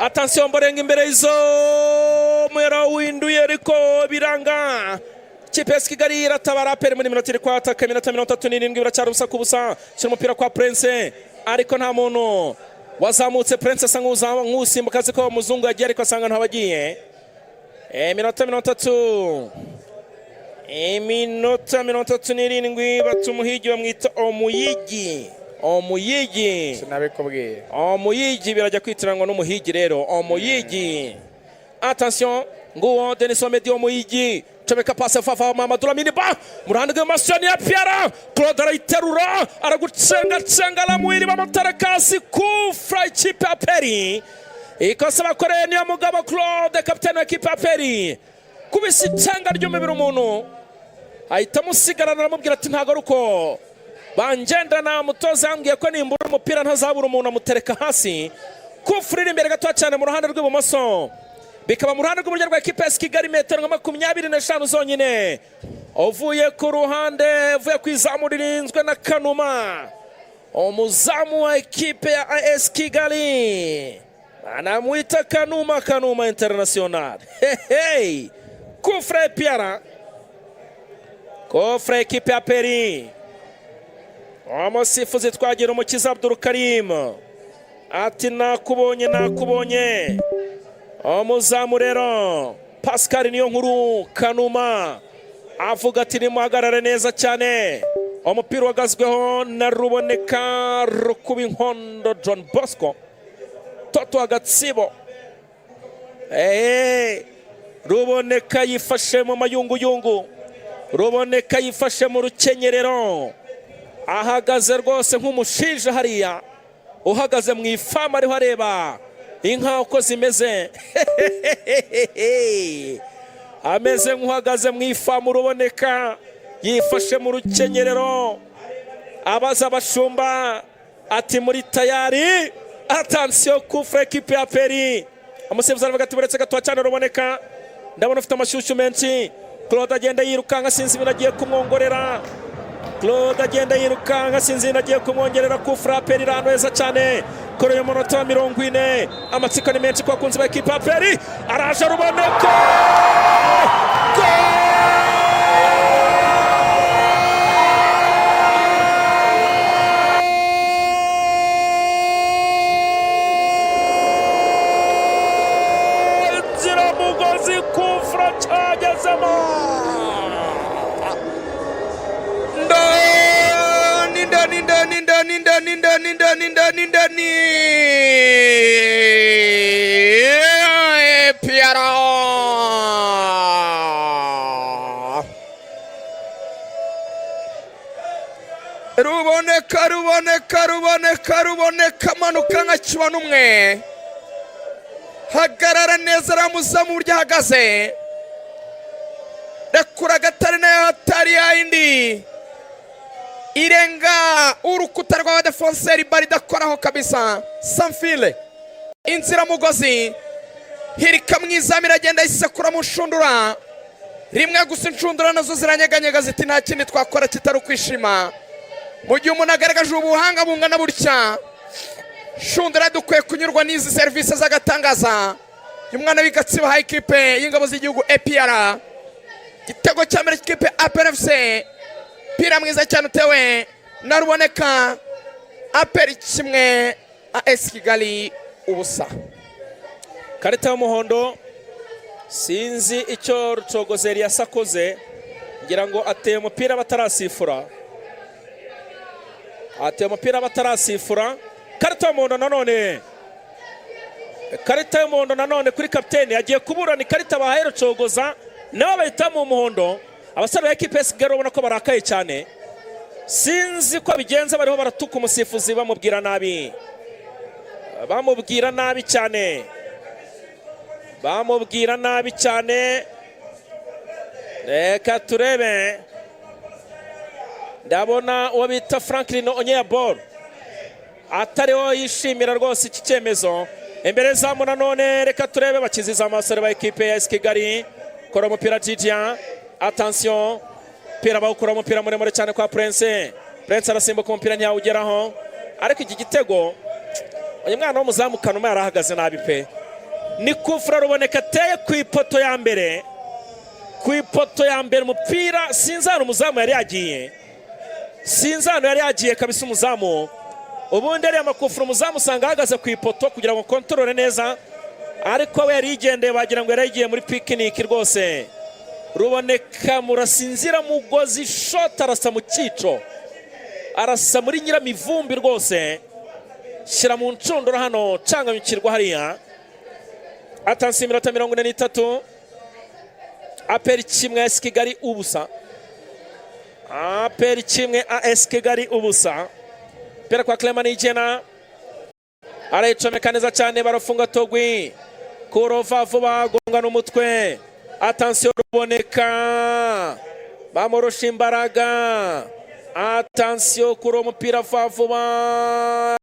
Attention Mborenga imbere izo mwera winduye ariko biranga. Kipe Kigali iratabara APR muri minota iri kwataka minota 37 biracyari ubusa ku busa. Shira umupira kwa Prince ariko nta muntu wazamutse. Prince sanguza nk'usimbuka ziko muzungu yagiye ariko asanga ntabagiye. Minota 37. Minota 37 batumuhigi bamwita Omuyigi sinabikubwiye. Omuyigi birajya kwitiranwa n'umuhigi rero Omuyigi. Attention nguwo Denis Omedi Omuyigi chomeka passe fafa Mamadou Lamine Ba murande rw'amashani ya Pierre Claude arayiterura aragucenga la muhiri bamutarakasi kufra ikipe ya Peri ikosa bakoreye niyo mugabo Claude kapiteni wa ikipe ya Peri kubisa icanga ry'umubiri umuntu ahita musigarana aramubwira ati ntago ruko banjenda na mutoza ambwiye ko nimbura umupira ntazabura umuntu amutereka hasi kufurira imbere gato cyane mu ruhande rw'ibumoso bikaba mu ruhande rw'uburyo rwa ikipe ya Kigali metero 25 zonyine uvuye ku ruhande uvuye kwizamu ririnzwe na Kanuma umuzamu wa ikipe ya AS Kigali anamwita Kanuma International. Hey kufre Pierre kufre ikipe ya Peri umusifuzi twagira umukiza Abdul Karim ati nakubonye umuzamu rero Pascal niyo nkuru Kanuma avuga ati nimuhagarare neza cyane. Umupira wagazweho na Ruboneka Rukubi Nkondo John Bosco Toto Agatsibo. Ruboneka yifashe mu mayunguyungu, Ruboneka yifashe mu rukenyerero, ahagaze rwose nk'umushije hariya uhagaze mu ifamu ariho areba inka uko zimeze. Ameze nk'uhagaze mu ifamu. Ruboneka yifashe mu rukenyerero abaza abashumba ati muri tayari. Attention kufre ekipe ya Peri umusifuzi aravuga ati buretse gato cyane Ruboneka ndabona ufite amashusho menshi. Claude agenda yirukanka sinzi binagiye kumwongorera. Claude agenda yirukanka sinzi binagiye kumwongerera kufra Peri ranweza cyane kuri uyu munota wa 40. Amatsiko ni menshi kwa kunzi ba ekipe ya Peri. Araje Ruboneka mugozi kufra cyagezemo ndani Pierre Ruboneka manuka nka kibona umwe hagarara neza aramuza mu buryo ahagaze rekura gatari nayo hatari yindi irenga urukuta rw'abadefenseri bari dakoraho kabisa Sanfile inzira mugozi hirika mwizamira agenda isekura mushundura rimwe gusa inshundura nazo ziranyeganyega ziti nta kindi twakora kitari kwishima mu gihe umuntu agaragaje ubuhanga bungana burya. Shundura dukwiye kunyurwa n'izi service z'agatangaza. Umwana w'Gatsibo ha ikipe y'ingabo z'igihugu APR gitego cya mbere ikipe APR FC pira mwiza cyane utewe na Ruboneka. APR kimwe AS Kigali ubusa. Karita y'umuhondo sinzi icyo Rucogozeri yasakoze ngira ngo ateye umupira batarasifura. Karita y'umuhondo nanone kuri kapiteni agiye kuburana ikarita bahaye Rucogoza nawe bahita mu muhondo. Abasore ba ekipe ya Kigali ubona ko barakaye cyane sinzi ko bigenza bariho baratuka umusifuzi bamubwira nabi cyane. Reka turebe ndabona uwo bita Franklin Onyebor atariho yishimira rwose iki cyemezo imbere zamu nanone. Reka turebe bakiziza amasore ba ekipe ya Kigali kora umupira Gigia. Attention pira bawukura umupira muremure cyane kwa Prince arasimbuka umupira ntiyawugeraho ariko iki gitego uyu mwana w'umuzamu Kanuma yarahagaze nabi pe ni kufura Ruboneka ateye ku ipoto ya mbere, ku ipoto ya mbere umupira sinzi hano umuzamu yari yagiye, sinzi hano yari yagiye kabisa umuzamu. Ubundi ari amakufura umuzamu usanga ahagaze ku ipoto kugira ngo kontrole neza, ariko we yari yigendeye bagira ngo yari yagiye muri picnic rwose. Ruboneka murasinzira mugozi shot arasa mu cyico, arasa muri nyiramivumbi rwose, shyira mu ncundura hano canganyukirwa hariya. Atansi iminota 43, APR kimwe AS Kigali ubusa, APR kimwe AS Kigali ubusa. Pera kwa Clement Nigena arayicomeka neza cyane, barafunga Togwi kurova vuba gonga n'umutwe. Attention Ruboneka bamurusha imbaraga, attention kuri umupira vuba